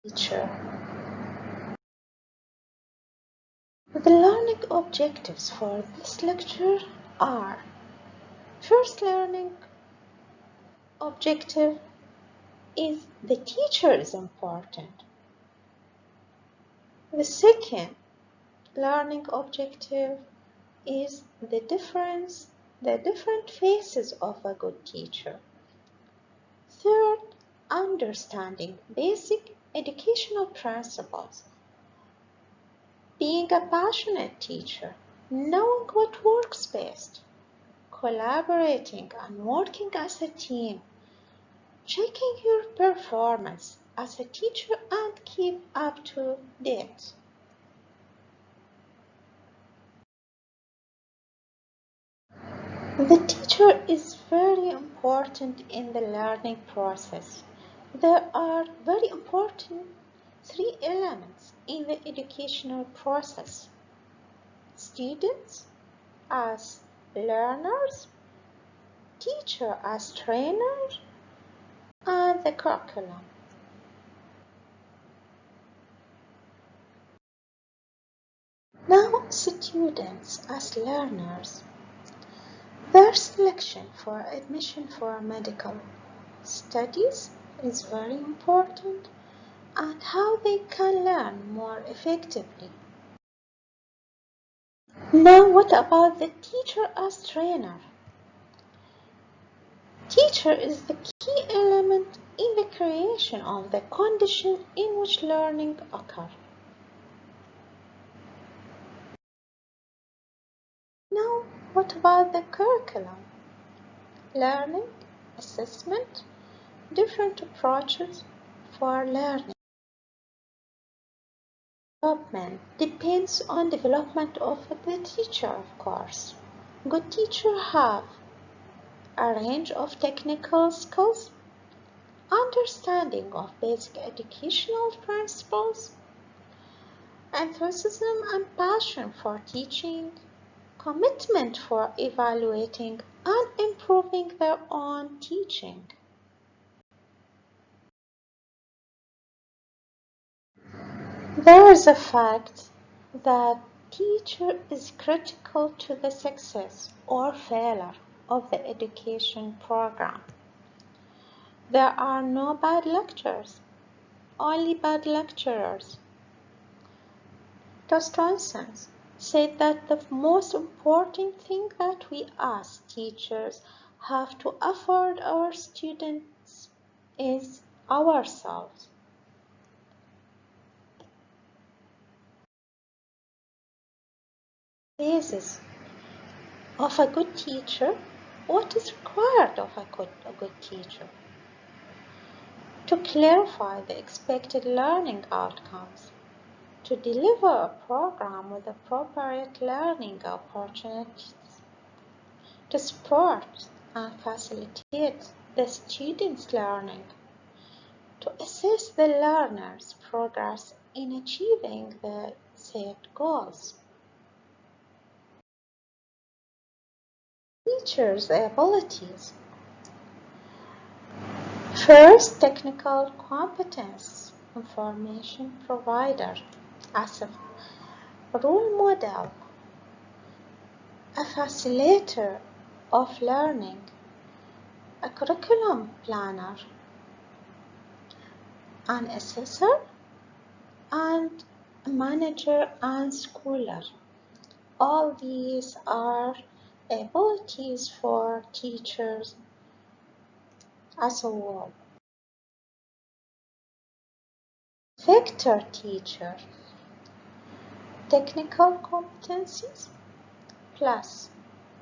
teacher. The learning objectives for this lecture are: first learning objective is the teacher is important. The second learning objective is the different phases of a good teacher. Third, understanding basic educational principles. Being a passionate teacher, knowing what works best, collaborating and working as a team, checking your performance as a teacher and keep up to date. The teacher is very important in the learning process. There are very important three elements in the educational process: students as learners, teacher as trainer, and the curriculum. Now, students as learners. Their selection for admission for medical studies is very important, and how they can learn more effectively. Now, what about the teacher as trainer? Teacher is the key element in the creation of the condition in which learning occurs. Now, what about the curriculum? Learning, assessment, different approaches for learning. Development depends on development of the teacher, of course. Good teachers have a range of technical skills, understanding of basic educational principles, enthusiasm and passion for teaching, commitment for evaluating and improving their own teaching. There is a fact that teacher is critical to the success or failure of the education program. There are no bad lecturers, only bad lecturers. Dostoevsky said that the most important thing that we as teachers have to afford our students is ourselves. Basis of a good teacher. What is required of a good teacher? To clarify the expected learning outcomes, to deliver a program with appropriate learning opportunities, to support and facilitate the students' learning, to assess the learner's progress in achieving the set goals. Teachers' abilities. First, technical competence, information provider as a role model, a facilitator of learning, a curriculum planner, an assessor, and a manager and schooler. All these are abilities for teachers as a whole. Vector teacher, technical competencies plus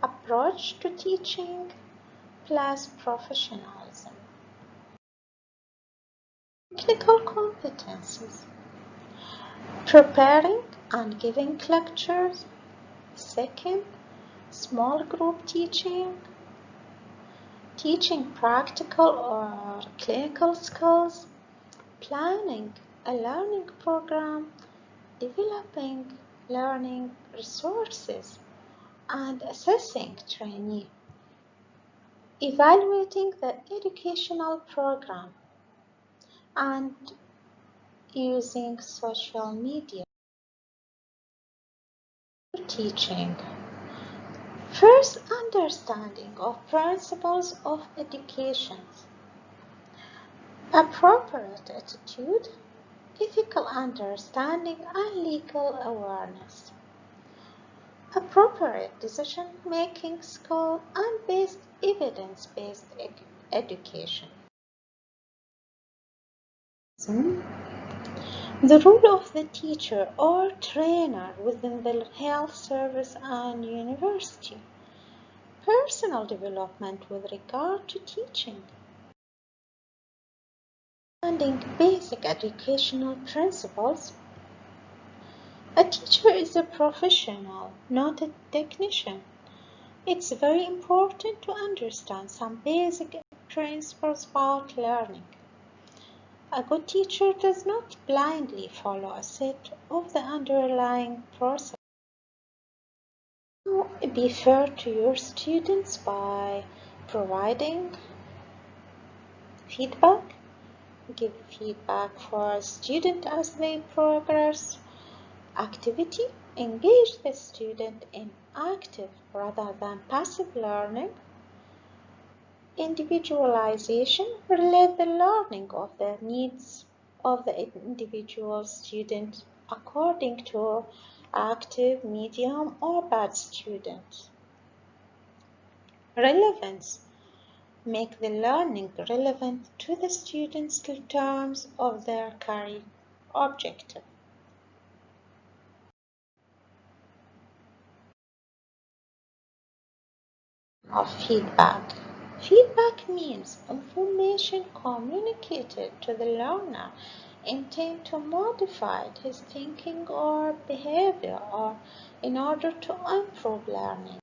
approach to teaching plus professionalism. Technical competencies: preparing and giving lectures. Second, small group teaching, teaching practical or clinical skills, planning a learning program, developing learning resources, and assessing trainee, evaluating the educational program, and using social media for teaching. First, understanding of principles of education, appropriate attitude, ethical understanding, and legal awareness. Appropriate decision-making skill and evidence-based education. The role of the teacher or trainer within the health service and university. Personal development with regard to teaching. Understanding basic educational principles. A teacher is a professional, not a technician. It's very important to understand some basic principles about learning. A good teacher does not blindly follow a set of the underlying process. Be fair to your students by providing feedback. Give feedback for a student as they progress. Activity. Engage the student in active rather than passive learning. Individualization. Relate the learning of the needs of the individual student according to active, medium, or bad student. Relevance. Make the learning relevant to the students' terms of their career objective. Of feedback. Feedback means information communicated to the learner intended to modify his thinking or behavior or in order to improve learning.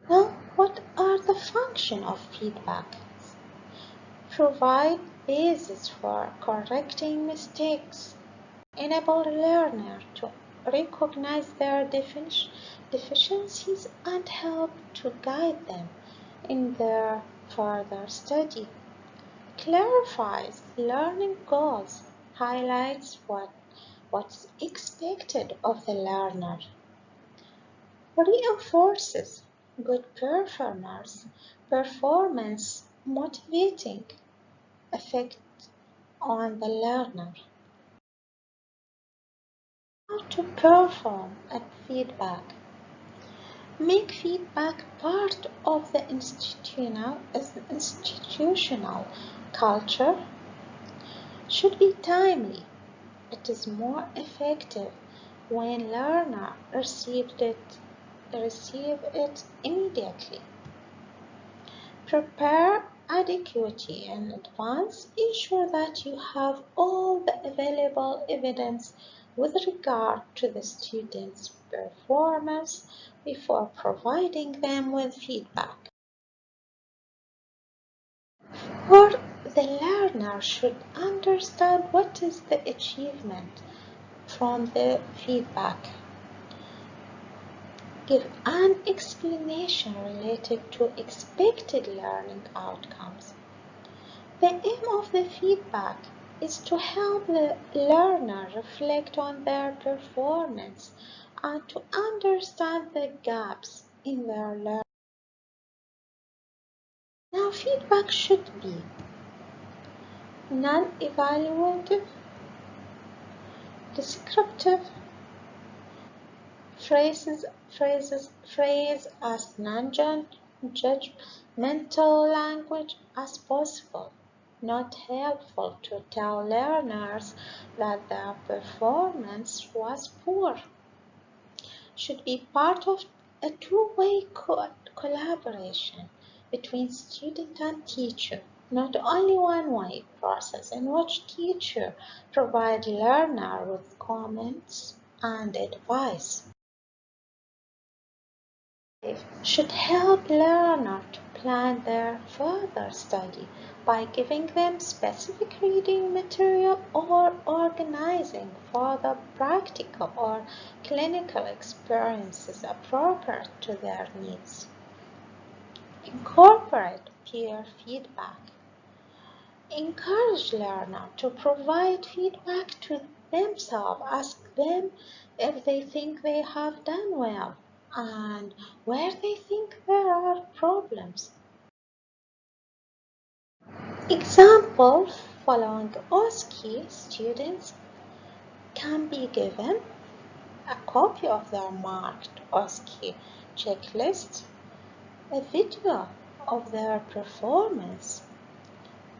Now, what are the functions of feedback? Provide basis for correcting mistakes. Enable the learner to recognize their deficiencies and help to guide them in their further study. Clarifies learning goals, highlights what's expected of the learner. Reinforces good performance motivating effect on the learner. How to perform at feedback. Make feedback part of the institutional culture. Should be timely. It is more effective when learner receive it immediately. Prepare adequately in advance. Ensure that you have all the available evidence with regard to the student's performance before providing them with feedback. Or the learner should understand what is the achievement from the feedback. Give an explanation related to expected learning outcomes. The aim of the feedback is to help the learner reflect on their performance and to understand the gaps in their learning. Now, feedback should be non-evaluative, descriptive, phrase as non-judgmental language as possible, not helpful to tell learners that their performance was poor. Should be part of a two-way collaboration between student and teacher, not only one-way process in which teacher provide learner with comments and advice. It should help learners to plan their further study by giving them specific reading material or organizing further practical or clinical experiences appropriate to their needs. Incorporate peer feedback. encourage learner to provide feedback to themselves. Ask them if they think they have done well and where they think there are problems. Example, following OSCE, students can be given a copy of their marked OSCE checklist, a video of their performance,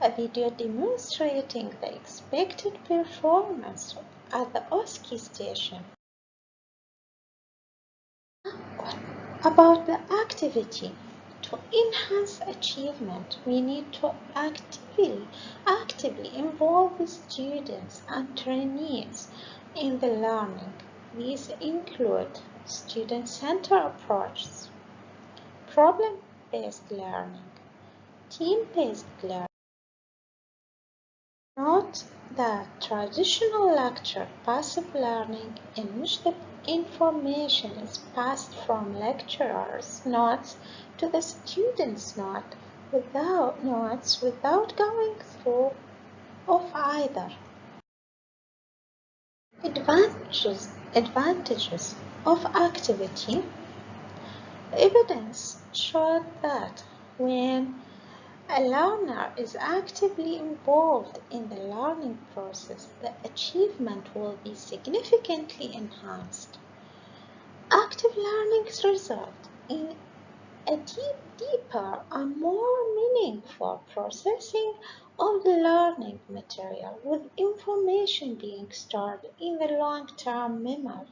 a video demonstrating the expected performance at the OSCE station. About the activity. To enhance achievement, we need to actively involve the students and trainees in the learning. These include student-centered approaches, problem-based learning, team-based learning. Note that traditional lecture passive learning, in which the information is passed from lecturer's notes to the student's notes without going through of either. Advantages of activity. Evidence showed that when a learner is actively involved in the learning process, the achievement will be significantly enhanced. Active learning results in a deeper and more meaningful processing of the learning material, with information being stored in the long-term memory.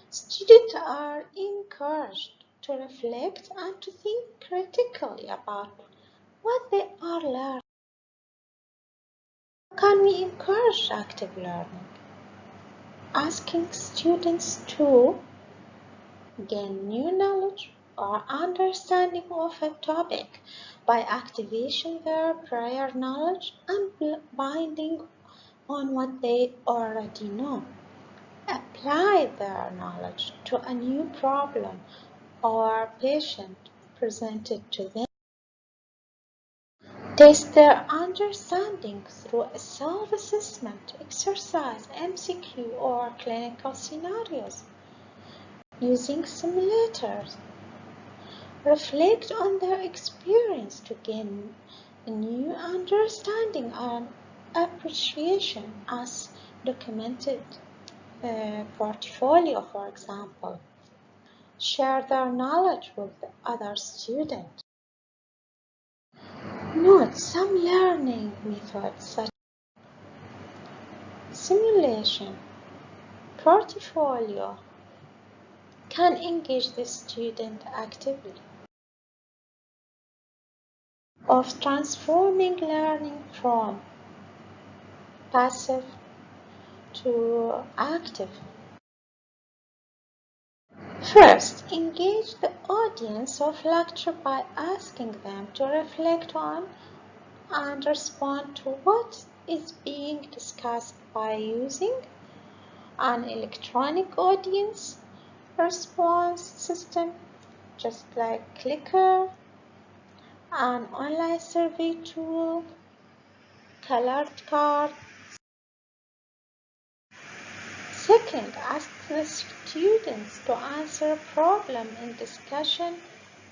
Students are encouraged to reflect and to think critically about what they are learning. How can we encourage active learning? Asking students to gain new knowledge or understanding of a topic by activation their prior knowledge and binding on what they already know. Apply their knowledge to a new problem or patient presented to them. Test their understanding through a self-assessment exercise, MCQ, or clinical scenarios using simulators. Reflect on their experience to gain a new understanding and appreciation as documented portfolio, for example. Share their knowledge with other students. Note some learning methods such as simulation, portfolio can engage the student actively of transforming learning from passive to active. First, engage the audience of lecture by asking them to reflect on and respond to what is being discussed by using an electronic audience response system, just like Clicker, an online survey tool, colored card. Second, ask the students to answer a problem in discussion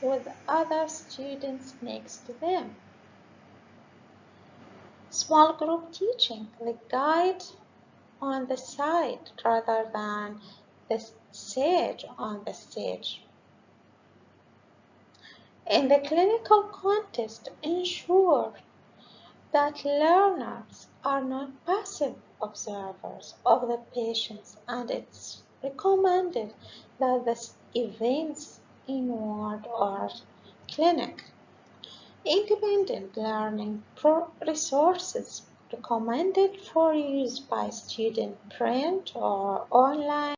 with other students next to them. Small group teaching, the guide on the side rather than the sage on the stage. In the clinical context, ensure that learners are not passive observers of the patients, and it's recommended that the events in ward or clinic. Independent learning resources recommended for use by student print or online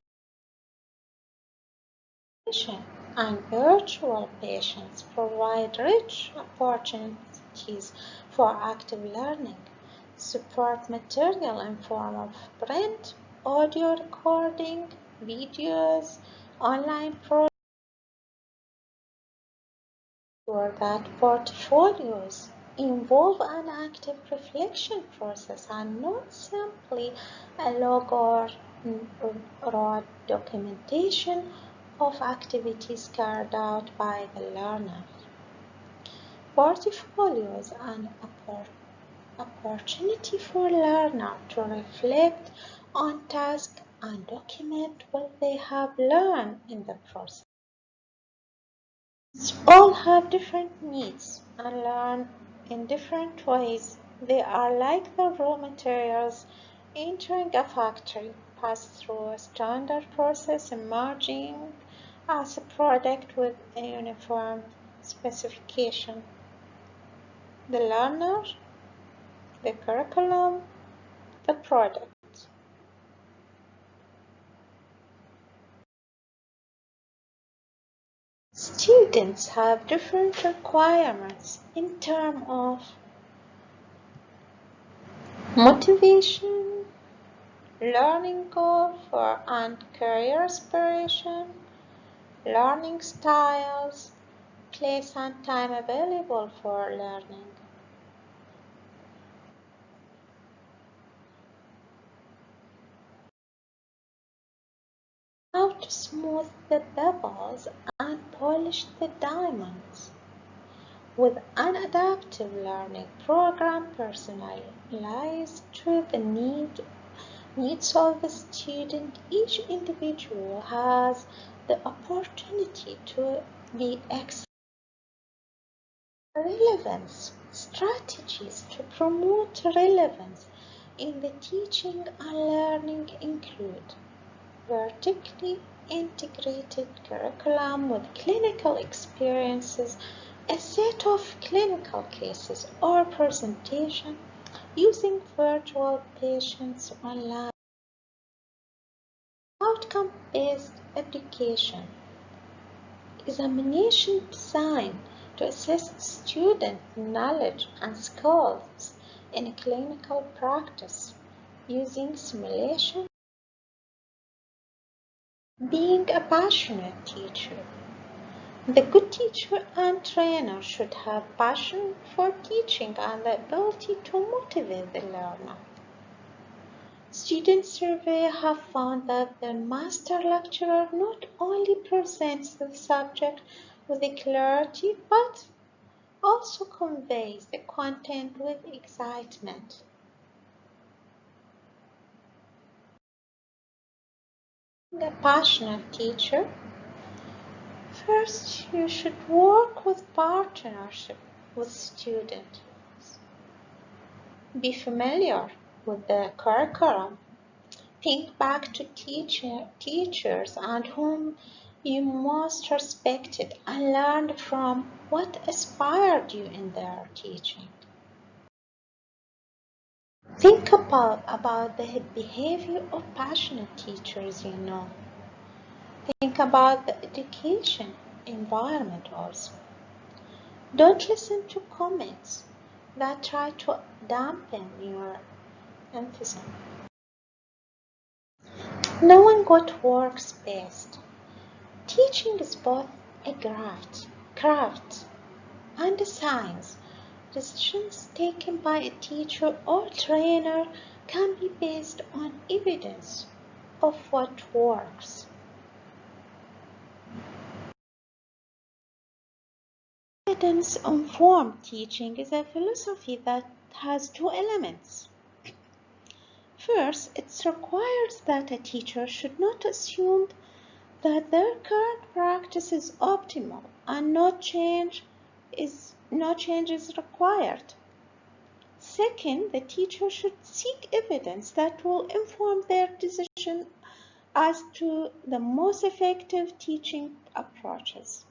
and virtual patients provide rich opportunities for active learning. Support material in form of print, audio recording, videos, online programs, or that portfolios involve an active reflection process and not simply a log or raw documentation of activities carried out by the learner. Portfolios and opportunity for learner to reflect on tasks and document what they have learned in the process. All have different needs and learn in different ways. They are like the raw materials entering a factory, pass through a standard process, emerging as a product with a uniform specification. The learner, the curriculum, the product. Students have different requirements in terms of motivation, learning goal and career aspiration, learning styles, place and time available for learning. How to smooth the pebbles and polish the diamonds. With an adaptive learning program personalized to the needs of the student, each individual has the opportunity to be excellent. Relevance strategies to promote relevance in the teaching and learning include vertically integrated curriculum with clinical experiences, a set of clinical cases or presentation using virtual patients online. Outcome-based education, examination designed to assess student knowledge and skills in clinical practice using simulation. Being a passionate teacher. The good teacher and trainer should have passion for teaching and the ability to motivate the learner. Student surveys have found that the master lecturer not only presents the subject with clarity but also conveys the content with excitement. Being a passionate teacher, first you should work with partnership with students. Be familiar with the curriculum. Think back to teachers and whom you most respected and learned from what inspired you in their teaching. Think about the behavior of passionate teachers you know. Think about the education environment also. Don't listen to comments that try to dampen your enthusiasm. Knowing what works best. Teaching is both a craft and a science. Decisions taken by a teacher or trainer can be based on evidence of what works. Evidence-informed teaching is a philosophy that has two elements. First, it requires that a teacher should not assume that their current practice is optimal and no change is required. Second, the teacher should seek evidence that will inform their decision as to the most effective teaching approaches.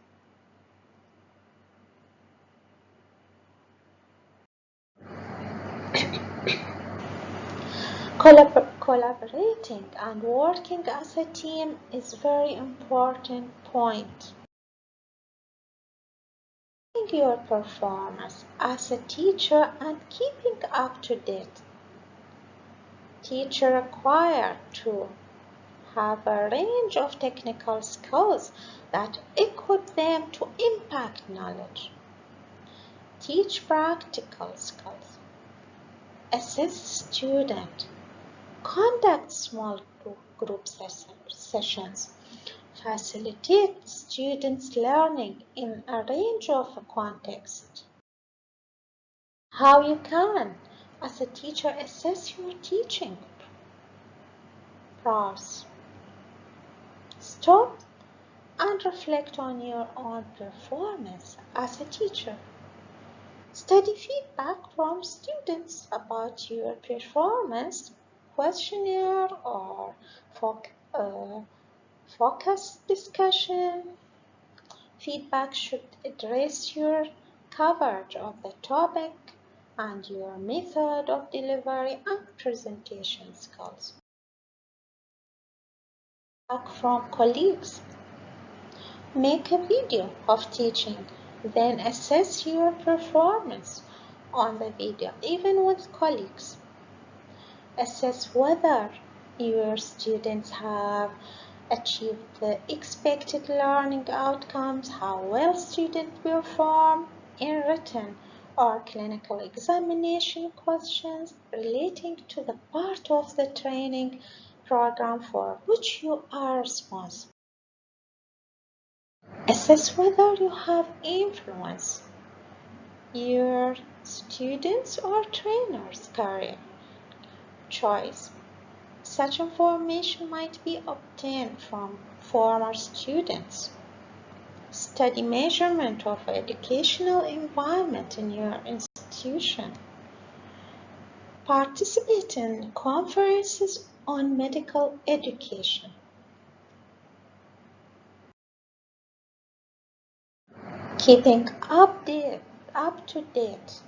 Collaborating and working as a team is a very important point. Your performance as a teacher and keeping up to date. Teachers required to have a range of technical skills that equip them to impact knowledge. Teach practical skills. Assess student. Conduct small group sessions. Facilitate students' learning in a range of contexts. How you can, as a teacher, assess your teaching. Pause. Stop and reflect on your own performance as a teacher. Study feedback from students about your performance, questionnaire or focus discussion. Feedback should address your coverage of the topic and your method of delivery and presentation skills. Feedback from colleagues. Make a video of teaching, then assess your performance on the video, even with colleagues. Assess whether your students have achieved the expected learning outcomes, how well students perform in written or clinical examination questions relating to the part of the training program for which you are responsible. Assess whether you have influenced your students' or trainers' career choice. Such information might be obtained from former students. Study measurement of educational environment in your institution. Participate in conferences on medical education. Keeping up to date.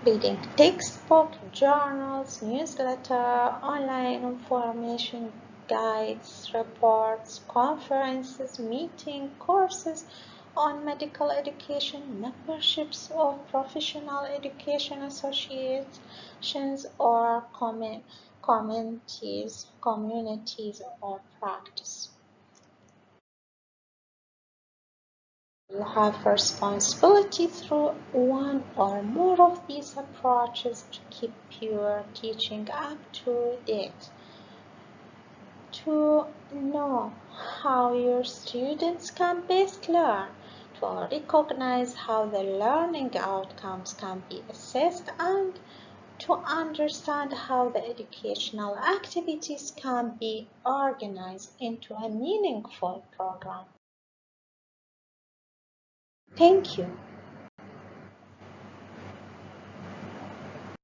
Reading textbook, journals, newsletter, online information guides, reports, conferences, meetings, courses on medical education, memberships of professional education associations or communities or practice. You have responsibility through one or more of these approaches to keep your teaching up to date. To know how your students can best learn, to recognize how the learning outcomes can be assessed, and to understand how the educational activities can be organized into a meaningful program. Thank you.